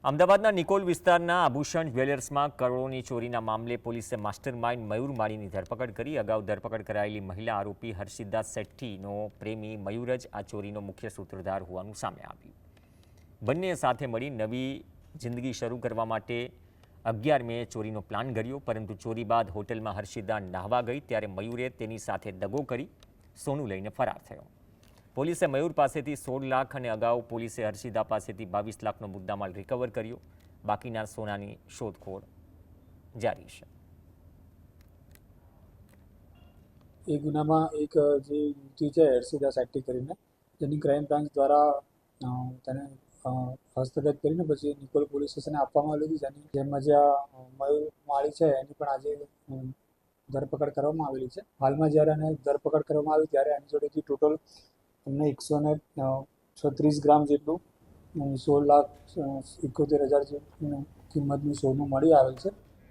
અમદાવાદના નિકોલ વિસ્તારના આભૂષણ જ્વેલર્સમાં કરોડોની ચોરીના મામલે પોલીસે માસ્ટર માઇન્ડ મયુર માળીની ધરપકડ કરી। અગાઉ ધરપકડ કરાયેલી મહિલા આરોપી હર્ષિદા શેટ્ટીનો પ્રેમી મયુર જ આ ચોરીનો મુખ્ય સૂત્રધાર હોવાનું સામે આવ્યું। બંને સાથે મળી નવી જિંદગી શરૂ કરવા માટે 11 મેએ ચોરીનો પ્લાન ઘડ્યો, પરંતુ ચોરી બાદ હોટલમાં હર્ષિદા નાહવા ગઈ ત્યારે મયુરે તેની સાથે દગો કરી સોનું લઈને ફરાર થયો। પોલીસે મયુર પાસેથી 16 લાખ અને અગાઉ પોલીસે હર્ષિદા પાસેથી 22 લાખનો મુદ્દામાલ રિકવર કર્યો। બાકીના સોનાની શોધખોળ જારી છે। એ ગુનામાં એક જે યુવતી છે હર્ષિદા શેટ્ટી કરીને, જેની ક્રાઇમ બ્રાન્ચ દ્વારા તેને હસ્તગત કરીને પછી નિકોલ પોલીસ સ્ટેશને આપવામાં આવેલી હતી। જેમાં જે મયુર માળી છે એની પણ આજે ધરપકડ કરવામાં આવેલી છે। હાલમાં જ્યારે એને ધરપકડ કરવામાં આવી ત્યારે એની જોડેથી ટોટલ અમને 136 ગ્રામ જેટલું 16,71,000 કિંમતનું સોનું મળી આવેલ છે।